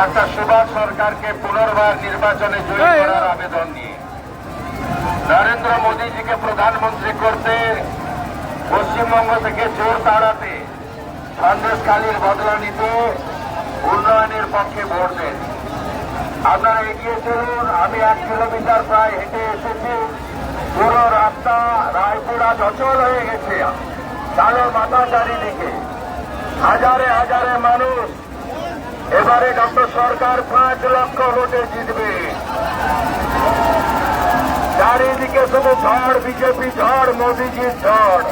Doctor Subhash সরকারকে পুনর্বার নির্বাচনে জয়ী করার আবেদন নিয়ে নরেন্দ্র মোদীজিকে প্রধানমন্ত্রী করতে পশ্চিমবঙ্গ থেকে চোর তাড়াতে সন্দেশখালীর বদলা নিতে উন্নয়নের পক্ষে ভোট দেন। আপনারা এগিয়ে চলুন। আমি 1 কিলোমিটার প্রায় হেঁটে এসেছি। পুরো রাস্তা রায়পুরা অচল হয়ে গেছে, কালো মাথা চারিদিকে, হাজারে হাজারে মানুষ। এবারে ডক্টর সরকার 5 লক্ষ ভোটে জিতবে। চারিদিকে শুধু ঝড়, বিজেপি ঝড়, মোদীজির ঝড়।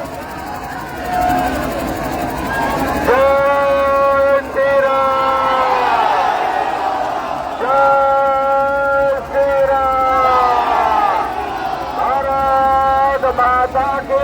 জয় শ্রীরাম, জয় শ্রীরাম, ভারত মাতা কি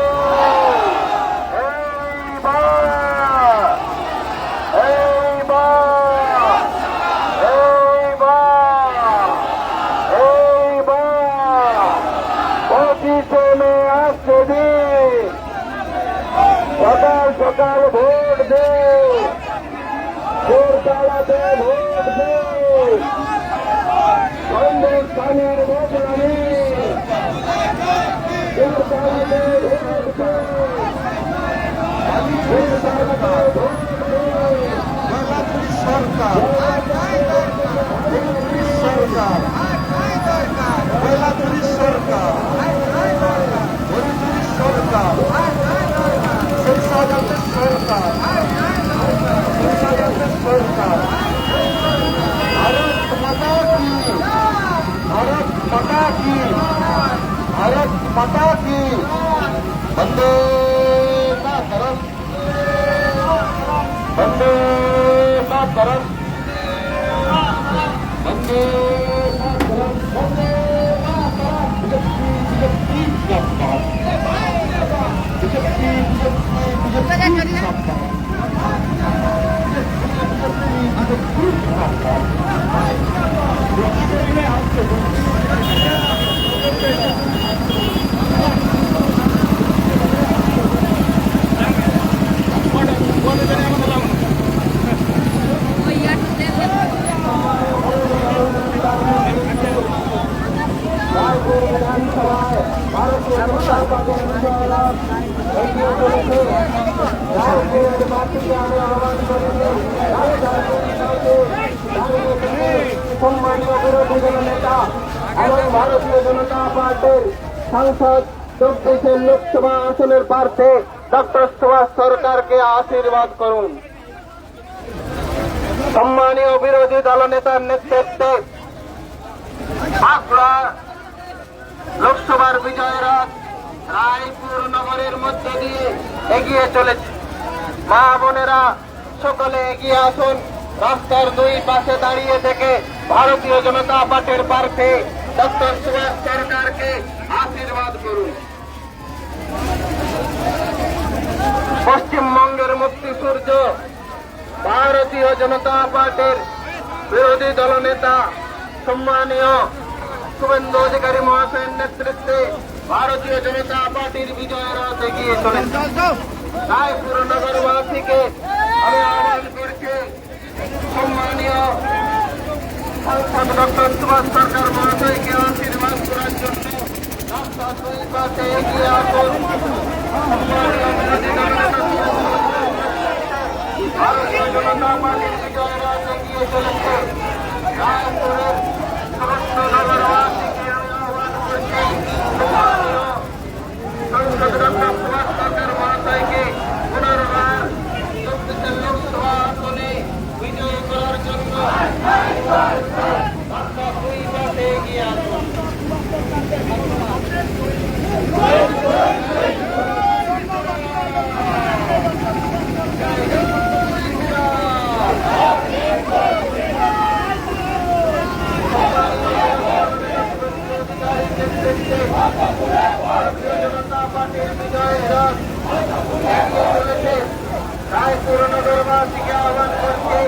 সকাল সকাল ভোট দে, চোর তাড়াতে ভোট দে, সন্দেশখালীর বদলা নে, চোর তাড়াতে ভোট দে, চোর তাড়াতে ভোট দে। সরকার সরকার সরকার भारत माता की वंदे मातरम, वंदे मातरम, वंदे मातरम, वंदे मातरम। সম্মানীয় বিরোধী দল নেতা এবং ভারতীয় জনতা পার্টির সাংসদ 24 লোকসভা আসনের প্রার্থী ডক্টর সুভাষ সরকারকে আশীর্বাদ করুন। সম্মানীয় বিরোধী দল নেতার নেতৃত্বে বাঁকুড়া লোকসভার বিজয়েরা রায়পুর নগরের মধ্যে দিয়ে এগিয়ে চলেছে। মা বোনেরা সকলে এগিয়ে আসুন। রাস্তার 2 পাশে দাঁড়িয়ে থেকে ভারতীয় জনতা পার্টির প্রার্থী ডক্টর সুভাষ সরকারকে আশীর্বাদ করুন। পশ্চিমবঙ্গের মুক্তি সূর্য ভারতীয় জনতা পার্টির বিরোধী দল নেতা সম্মানীয় শুভেন্দু অধিকারী মহাশয়ের নেতৃত্বে ভারতীয় জনতা পার্টির বিজয়ের রথ এগিয়ে চলেছে। রায়পুর নগরবাসীকে আমি আহ্বান করছি, সম্মানীয় সাংসদ ডক্টর সুভাষ সরকার মহাশয়কে আশীর্বাদ করার জন্য রাস্তা 2 পাশে এগিয়ে আসুন। সম্মানীয় বিরোধী দল নেতা ভারতীয় জনতা পার্টির বিজয়ের রথ এগিয়ে চলেছে। রায়পুরের সমস্ত নগরবাসীকে আমি আহ্বান করছি, সম্মানীয় সাংসদ ডক্টর সুভাষ সরকার মহাশয়কে পুনর্বার 24 লোকসভা আসনে বিজয়ী করার জন্য রাস্তা 2 পাশে এগিয়ে আসুন। ভারতীয় জনতা পার্টির বিজয়ের রথ এগিয়ে চলেছে। রায়পুর নগরবাসীকে আহ্বান করছি,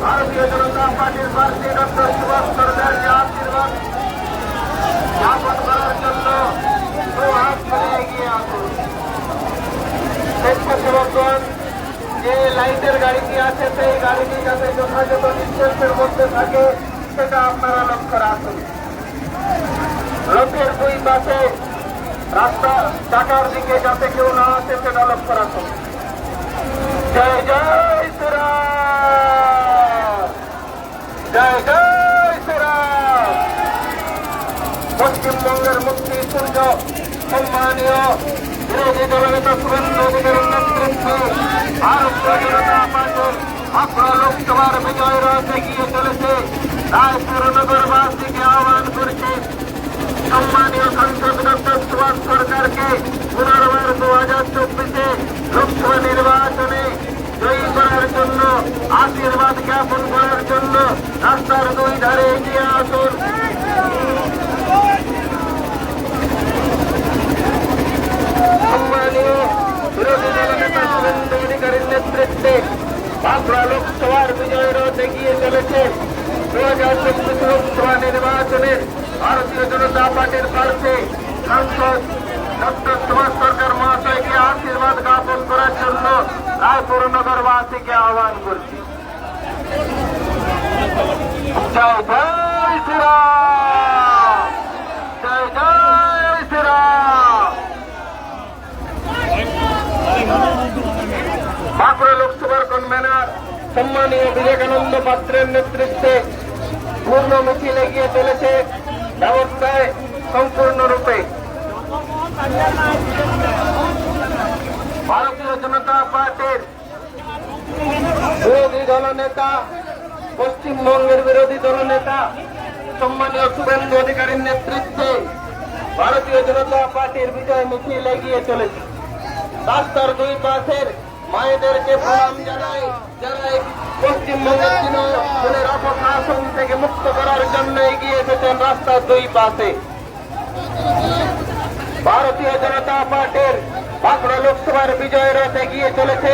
ভারতীয় জনতা পার্টির প্রার্থী ডক্টর সুভাষ সরকারকে আশীর্বাদ জ্ঞাপন করার জন্য 2 হাত তুলে এগিয়ে আসুন। স্বেচ্ছাসেবকগণ যে লাইটের গাড়িটি আছে সেই গাড়িটি যাতে যথাযথ ইন্টারেস্টের মধ্যে থাকে সেটা আপনারা লক্ষ্য রাখুন। লোকের দুই পাশে রাস্তা টাকার দিকে যাতে কেউ না আসে সেটা লক্ষ্য রাখুন। জয় জয় শ্রীরাম, জয় জয় শ্রীরাম। পশ্চিমবঙ্গের মুক্তি সূর্য সম্মানীয় বিরোধী দলনেতা শুভেন্দু অধিকারীর নেতৃত্বে ভারতীয় জনতা পার্টির আপনার লোকসভার বিজয় রথ এগিয়ে চলেছে। রায়পুর নগরবাসীকে আহ্বান করেছে সম্মানীয় সাংসদ ডক্টর সুভাষ সরকারকে পুনর্বার 2024 লোকসভা নির্বাচনে জয়ী করার জন্য, আশীর্বাদ জ্ঞাপন করার জন্য রাস্তার দুই ধারে এগিয়ে আসুন। সম্মানীয় বিরোধী দলনেতা শুভেন্দু অধিকারীর নেতৃত্বে বাঁকুড়া লোকসভার বিজয় রথ এগিয়ে চলেছে। 2024 লোকসভা নির্বাচনের ভারতীয় জনতা পার্টির প্রার্থী সাংসদ ডক্টর সুভাষ সরকার মহাশয়কে আশীর্বাদ জ্ঞাপন করার জন্য রায়পুর নগরবাসীকে আহ্বান করছি। জয় জয় শ্রীরাম, জয় জয় শ্রীরাম। বাঁকুড়া লোকসভার কনভেনার সম্মানীয় বিবেকানন্দ পাত্রের নেতৃত্বে পূর্ণ মিছিল এগিয়ে চলেছে ব্যবস্থায় সম্পূর্ণরূপে। ভারতীয় জনতা পার্টির বিরোধী দলনেতা, পশ্চিমবঙ্গের বিরোধী দলনেতা সম্মানীয় শুভেন্দু অধিকারীর নেতৃত্বে ভারতীয় জনতা পার্টির বিজয় মিছিল এগিয়ে চলেছে। রাস্তার দুই পাশের মায়েদেরকে প্রণাম জানাই, যারা পশ্চিমবঙ্গের তৃণমূলের অপশাসন থেকে মুক্ত করার জন্য এগিয়ে এসেছেন রাস্তার দুই পাশে। ভারতীয় জনতা পার্টির বাঁকুড়া লোকসভার বিজয় রথ এগিয়ে চলেছে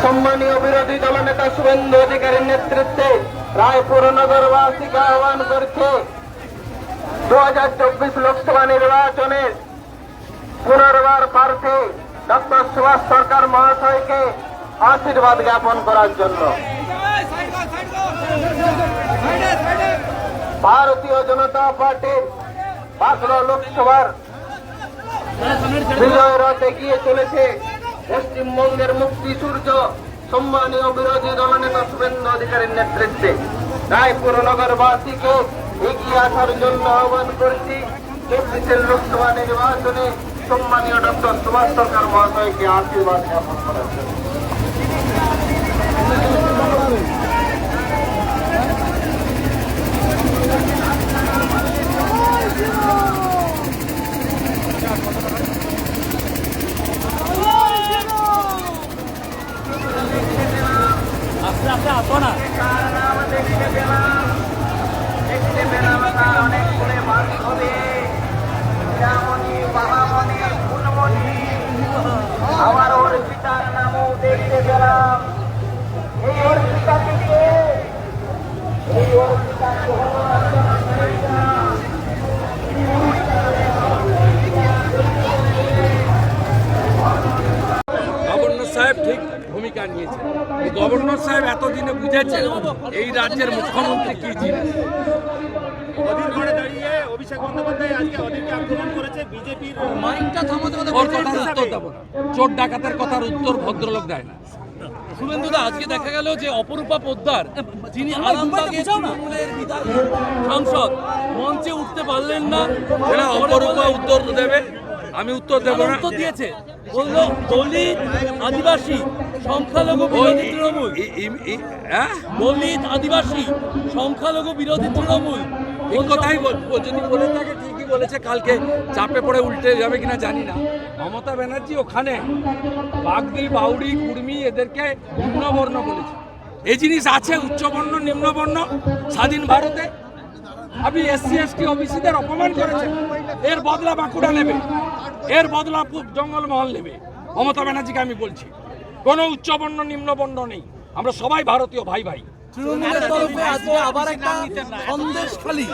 সম্মানীয় বিরোধী দলনেতা শুভেন্দু অধিকারীর নেতৃত্বে রায়পুর নগরবাসীকে আহ্বান করছে 2024 লোকসভা নির্বাচনের পুনর্বার প্রার্থী ডক্টর সুভাষ সরকার মহাশয়কে আশীর্বাদ জ্ঞাপন করার জন্য। ভারতীয় জনতা পার্টির বাঁকুড়া লোকসভার বিজয় রথ এগিয়ে চলেছে পশ্চিমবঙ্গের মুক্তি সূর্য সম্মানীয় বিরোধী দলনেতা শুভেন্দু অধিকারীর নেতৃত্বে রায়পুর নগরবাসীকে এগিয়ে আসার জন্য আহ্বান করছি। 24 লোকসভা নির্বাচনে সম্মানীয় ডক্টর সুভাষ সরকার মহাশয়কে আশীর্বাদ জ্ঞাপন করার জন্য। আস্তে আস্তে আসো না। অনেক করে বাড়ি হবে আমার অর্পিতার নামও দেখতে পেলাম। এই অর্পিতা থেকে এই অর্পিতা গভর্নর সাহেব ঠিক ভূমিকা নিয়েছেন। গভর্নর সাহেব এতদিনে বুঝেছেন এই রাজ্যের মুখ্যমন্ত্রী কি জিনিস। অধীর ঘরে দাঁড়িয়ে অভিষেক বন্দ্যোপাধ্যায় আজকে অধীরকে আক্রমণ করেছে বিজেপির। মাইকটা থামাতে ওর কথার উত্তর দেবো না। চোর ডাকাতের কথার উত্তর ভদ্রলোক দেয় না। শুভেন্দুদা, আজকে দেখা গেল যে অপরূপা পোদ্দার, যিনি আরামবাগের তৃণমূলের বিধায়ক সাংসদ, মঞ্চে উঠতে পারলেন না। সেটা অপরূপা উত্তর দেবে, আমি উত্তর দেবো না। উত্তর দিয়েছে, বললো দলিত আদিবাসী সংখ্যালঘু বিরোধী তৃণমূল। দলিত আদিবাসী সংখ্যালঘু বিরোধী তৃণমূল এই কথাই বলবো। যদি বলে থাকে ঠিকই বলেছে, কালকে চাপে পড়ে উল্টে যাবে কিনা জানি না। মমতা ব্যানার্জি ওখানে বাগদি, বাউরি, কুর্মি এদেরকে নিম্নবর্ণ বলেছে। এই জিনিস আছে, উচ্চবর্ণ নিম্নবর্ণ স্বাধীন ভারতে। আপনি এসসি এসটি ওবিসিদের অপমান করেছেন, এর বদলা বাঁকুড়া নেবে, এর বদলা জঙ্গলমহল নেবে। মমতা ব্যানার্জিকে আমি বলছি, কোনো উচ্চবর্ণ নিম্নবর্ণ নেই, আমরা সবাই ভারতীয় ভাই ভাই। তৃণমূলের তরফে আজকে আবার একটা সন্দেশখালী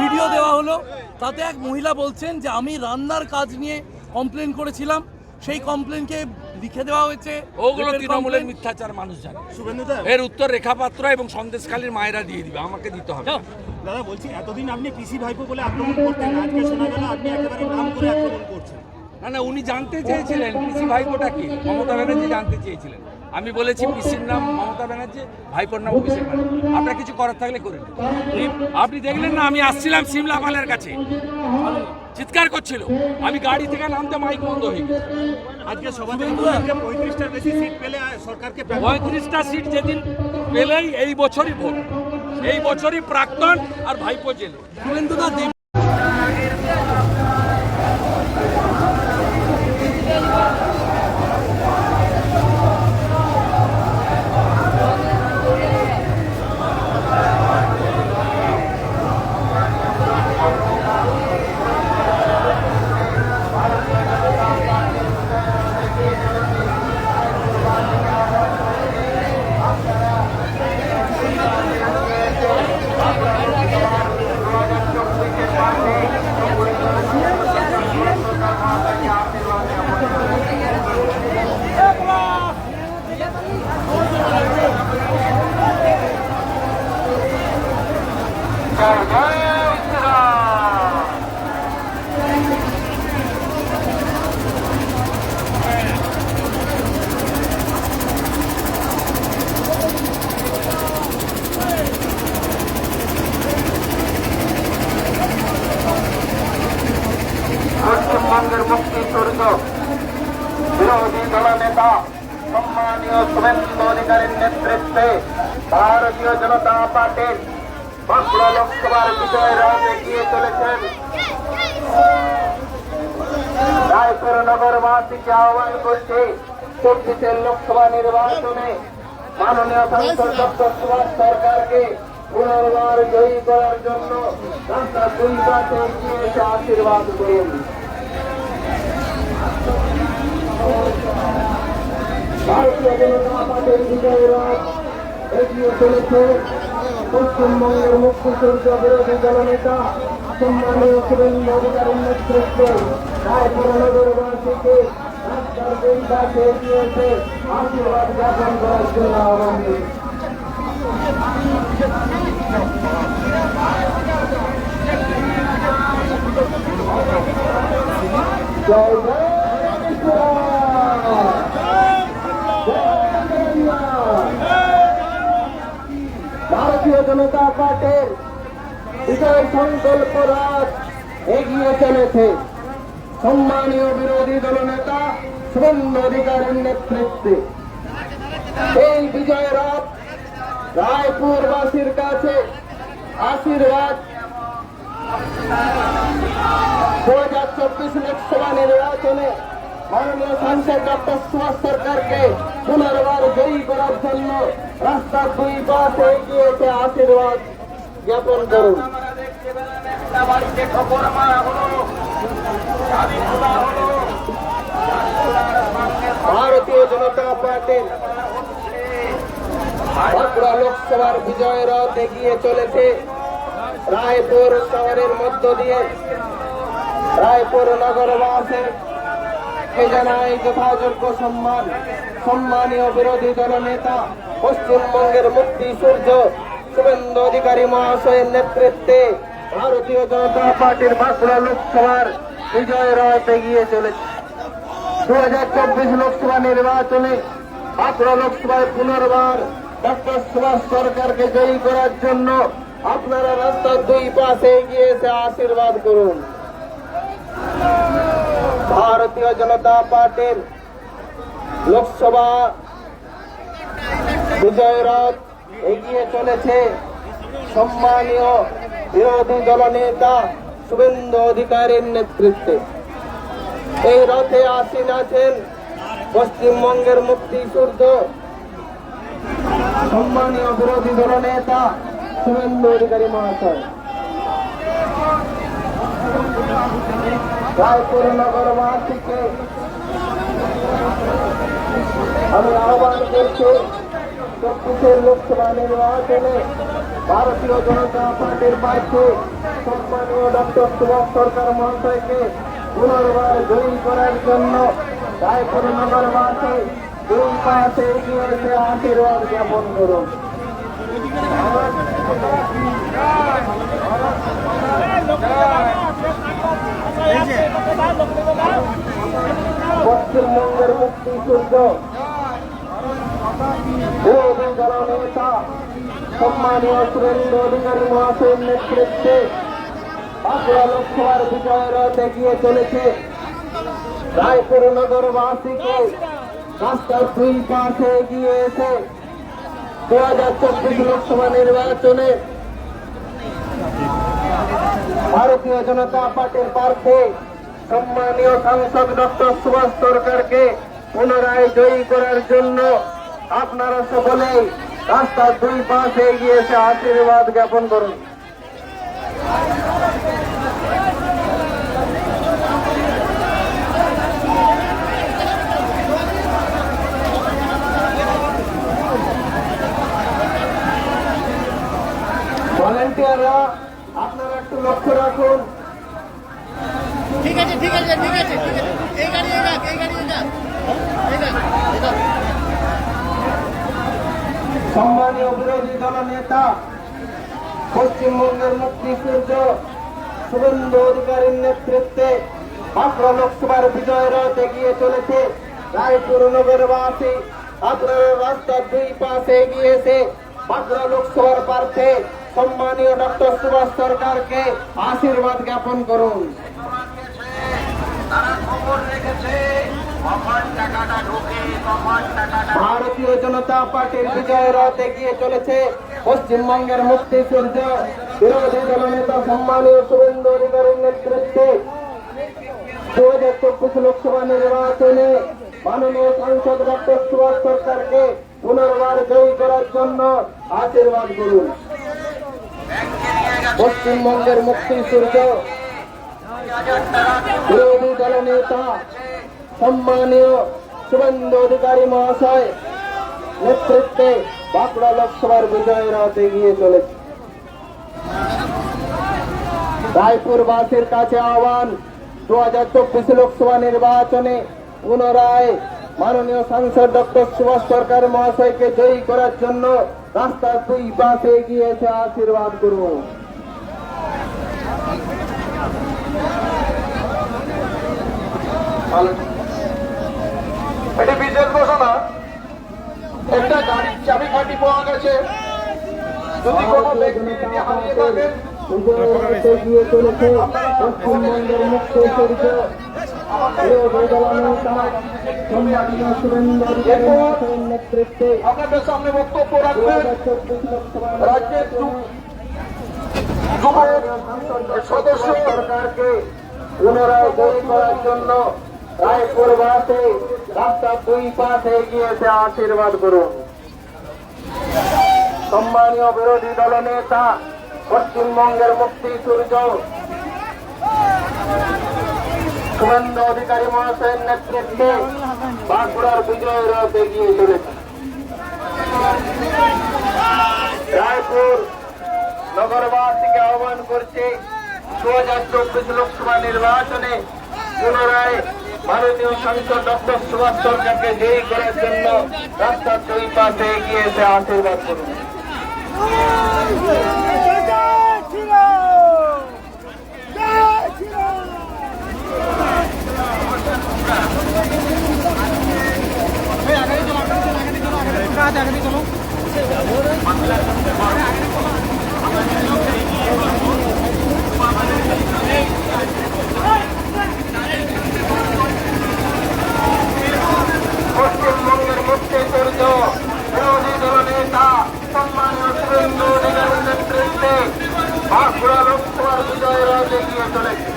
ভিডিও দেওয়া হলো। তাতে এক মহিলা বলছেন যে আমি রান্নার কাজ নিয়ে কমপ্লেন করেছিলাম, সেই কমপ্লেনকে লিখে দেওয়া হয়েছে। ওগুলো তৃণমূলের মিথ্যাচার মানুষ জানে। শুভেন্দুদা, এর উত্তর রেখাপাত্র এবং সন্দেশখালীর মায়েরা দিয়ে দিবে, আমাকে দিতে হবে না। দাদা বলছি, এতদিন আপনি পিসি ভাইপো বলে আক্রমণ করতেন, আজকে শোনা গেল আপনি একেবারে নাম করে আক্রমণ করছেন। না না, উনি জানতে চেয়েছিলেন পিসি ভাইপোটা কি, মমতা ব্যানার্জি জানতে চেয়েছিলেন। আমি বলেছি পিসির নাম মমতা ব্যানার্জি, ভাইপোর নাম অভিষেক ব্যানার্জি। আপনার কিছু করার থাকলে করে নিন। আপনি দেখলেন না আমি আসছিলাম সিমলাপালের কাছে, চিৎকার করছিল, আমি গাড়ি থেকে নামতে মাইক বন্ধ হয়ে গেছে। আজকে সভাপতি 35টার বেশি সিট পেলে সরকারকে 35টা সিট যেদিন পেলেই এই বছরই ভোট, এই বছরই প্রাক্তন আর ভাইপো জেলে। শুভেন্দুদা পশ্চিমবঙ্গের মুক্তি সূর্য বিরোধী দলনেতা সম্মানীয় শুভেন্দু অধিকারীর নেতৃত্বে ভারতীয় জনতা পার্টির বাঁকুড়া লোকসভার বিজয় রাত এগিয়ে চলেছেন। রায়পুর নগরবাসীকে আহ্বান করছে 24 লোকসভা নির্বাচনে মাননীয় সাংসদ ডক্টর সুভাষ সরকারকে পুনর্বার জয়ী করার জন্য রাস্তা দুই পাশে এগিয়ে এসে আশীর্বাদ করুন। ভারতীয় জনতা পার্টির বিজয় রাত এগিয়ে চলেছে। পশ্চিমবঙ্গের মুখ্য সূর্য বিরোধী দলনেতা সম্মানীয় শুভেন্দু অধিকারীর নেতৃত্বে রায়পুর নগরবাসীকে রাস্তার দুই পাশে এগিয়ে এসে আশীর্বাদ জ্ঞাপন করার জন্য আহ্বান করছি। জয় জয় ভারতীয় জনতা পার্টির বিজয় সংকল্প রাত এগিয়ে চলেছে। সম্মানীয় বিরোধী দলনেতা শুভেন্দু অধিকারীর নেতৃত্বে এই বিজয় রাত রায়পুরবাসীর কাছে আশীর্বাদ। 2024 লোকসভা নির্বাচনে মাননীয় সাংসদ ডক্টর সুভাষ সরকারকে পুনর্বার জয়ী করার জন্য রাস্তার দুই পাশে এগিয়ে এসে আশীর্বাদ জ্ঞাপন করুন। ভারতীয় জনতা পার্টির বাঁকুড়া লোকসভার বিজয় রথ এগিয়ে চলেছে রায়পুর শহরের মধ্য দিয়ে। রায়পুর নগরবাসী জানায় যথাযোগ্য সম্মান। সম্মানীয় বিরোধী দল নেতা পশ্চিমবঙ্গের মুক্তি সূর্য শুভেন্দু অধিকারী মহাশয়ের নেতৃত্বে ভারতীয় জনতা পার্টির বাঁকুড়া লোকসভার বিজয় রথ এগিয়ে চলেছে। 2024 লোকসভা নির্বাচনে বাঁকুড়া লোকসভায় পুনর্বার ডক্টর সুভাষ সরকারকে জয়ী করার জন্য আপনারা রাস্তার দুই পাশে এগিয়ে এসে আশীর্বাদ করুন। ভারতীয় জনতা পার্টির লোকসভা বিজয় রথ এগিয়ে চলেছে সম্মানীয় বিরোধী দলনেতা শুভেন্দু অধিকারীর নেতৃত্বে। এই রথে আসীন আছেন পশ্চিমবঙ্গের মুক্তি সূর্য সম্মানীয় বিরোধী দলনেতা শুভেন্দু অধিকারী মহাশয়। রায়পুর নগরবাসীকে আমি আহ্বান করছি 24 লোকসভা নির্বাচনে ভারতীয় জনতা পার্টির প্রার্থী সম্মানীয় ডক্টর সুভাষ সরকার মহাশয়কে পুনর্বার জয়ী করার জন্য রায়পুর নগরবাসী দুই পাশে এগিয়ে এসে আশীর্বাদ জ্ঞাপন করুন। পশ্চিমবঙ্গের মুক্তিযুদ্ধ বিরোধী দলনেতা সম্মানীয় শুভেন্দু অধিকারী মহাশয়ের নেতৃত্বে বাঁকুড়া লোকসভার বিজয় রথ এগিয়ে চলেছে। রায়পুর নগরবাসীকে রাস্তার দুই পাশে এগিয়ে এসে 2024 লোকসভা নির্বাচনে ভারতীয় জনতা পার্টির প্রার্থী সম্মানীয় সাংসদ ডক্টর সুভাষ সরকারকে পুনরায় জয়ী করার জন্য আপনারা সকলেই রাস্তার দুই পাশে এগিয়ে এসে আশীর্বাদ জ্ঞাপন করুন। ভলেন্টিয়াররা আপনারা একটু লক্ষ্য রাখুন। ঠিক আছে ঠিক আছে ঠিক আছে ঠিক আছে এই গাড়ি এই গাড়ি এই গাড়ি এই গাড়ি সম্মানীয় বিরোধী দল নেতা পশ্চিমবঙ্গের মুক্তিযুদ্ধ শুভেন্দু অধিকারীর নেতৃত্বে বাঁকুড়া লোকসভার বিজয় রথ এগিয়ে চলেছে। রায়পুর নগরবাসী আপনারা রাস্তার দুই পাশে এগিয়ে এসে বাঁকুড়া লোকসভার প্রার্থী সম্মানীয় ডক্টর সুভাষ সরকারকে আশীর্বাদ জ্ঞাপন করুন। ভারতীয় জনতা পার্টির বিজয় রথ এগিয়ে চলেছে। পশ্চিমবঙ্গের মুক্তিযুদ্ধ বিরোধী দলনেতা সম্মানীয় শুভেন্দু অধিকারীর নেতৃত্বে 2024 লোকসভা নির্বাচনে মাননীয় সাংসদ ডক্টর সুভাষ সরকারকে পুনর্বার জয়ী করার জন্য আশীর্বাদ করুন। পশ্চিমবঙ্গের মুক্তিযুদ্ধ বিরোধী দলনেতা সম্মানীয় শুভেন্দু অধিকারী মহাশয় নেতৃত্বে বাঁকুড়া লোকসভার বিজয় রথ এগিয়ে চলেছে। রায়পুরবাসীর কাছে আহ্বান, 2024 লোকসভা নির্বাচনে পুনরায় মাননীয় সাংসদ ডক্টর সুভাষ সরকার মহাশয়কে জয়ী করার জন্য রাস্তার দুই পাশে এগিয়ে এসে আশীর্বাদ করুন। এটি বিশেষ ঘোষণা, একটা গাড়ির চাবিকাঠি পাওয়া গেছে। যদি কোনো ব্যক্তি এটি হারিয়ে থাকেন এগিয়ে চলেছে পশ্চিমবঙ্গের মুক্তিযুদ্ধ নেতৃত্বে আপনাদের সামনে বক্তব্য রাখবেন রাজ্যের সদস্য সরকারকে পুনরায় জয়ী করার জন্য রায়পুরবাসী রাস্তার দুই পাশে এগিয়ে এসে আশীর্বাদ করুন। সম্মানীয় বিরোধী দলনেতা পশ্চিমবঙ্গের মুক্তিযুদ্ধ শুভেন্দু অধিকারী মহাশয়ের নেতৃত্বে বাঁকুড়ার বিজয় রথ এগিয়ে চলেছে। রায়পুর নগরবাসীকে আহ্বান করছে 2024 লোকসভা নির্বাচনে পুনরায় মাননীয় সাংসদ ডক্টর সুভাষ সরকারকে জয়ী করার জন্য রাস্তার দুই পাশে এগিয়ে এসে আশীর্বাদ করুন। পশ্চিমবঙ্গের মুক্তিযুদ্ধ বিরোধী দলনেতা সম্মানীয় শুভেন্দু অধিকারীর নেতৃত্বে বাঁকুড়া লোকসভার বিজয় রথ এগিয়ে চলেছে।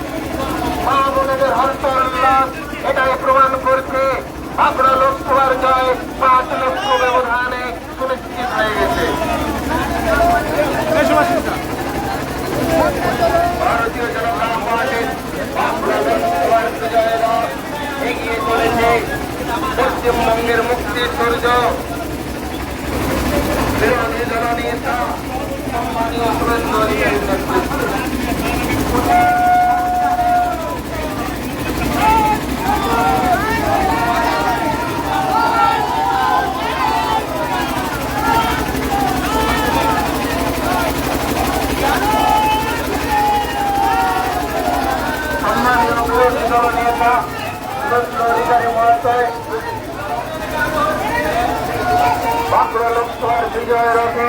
মা বোনেদের হর্ষোল্লাস এটাই প্রমাণ করছে বাঁকুড়া লোকসভার জয় 5 লক্ষ ব্যবধানে সুনিশ্চিত হয়ে গেছে। ভারতীয় জনতা পার্টির বাঁকুড়া লোকসভার বিজয় রথ এগিয়ে চলেছে। পশ্চিমবঙ্গের মুক্তিযুদ্ধ বিরোধী দলনেতা সম্মানীয় শুভেন্দু অধিকারীর নেতৃত্বে শুভেন্দু অধিকারী মহাশয় বাঁকুড়া লোকসভার বিজয় রথে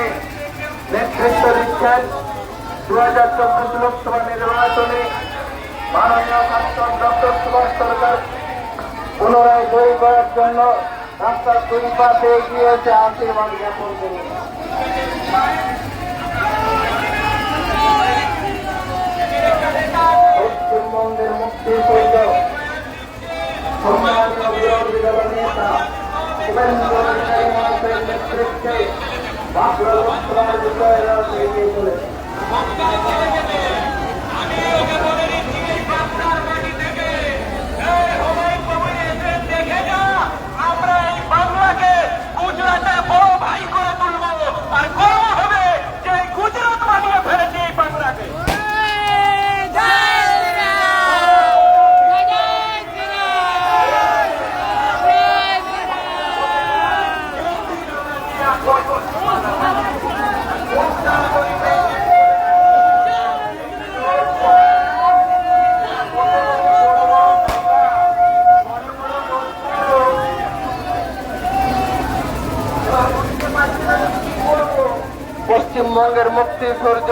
নেতৃত্ব দিচ্ছেন। 2024 লোকসভা নির্বাচনে মাননীয় সাংসদ ডক্টর সুভাষ সরকার পুনরায় জয়ী করার জন্য রাস্তার দুই পাশে এগিয়ে এসে আশীর্বাদ জ্ঞাপন করুন। পশ্চিমবঙ্গের মুক্তি সৈন্য সম্মানীয় বিরোধী দল নেতা শুভেন্দু অধিকারী মহাশয়ের নেতৃত্বে বাঁকুড়া লোকসভার বিজয় রথ এগিয়ে চলেছে। পশ্চিমবঙ্গের মুক্তি সূর্য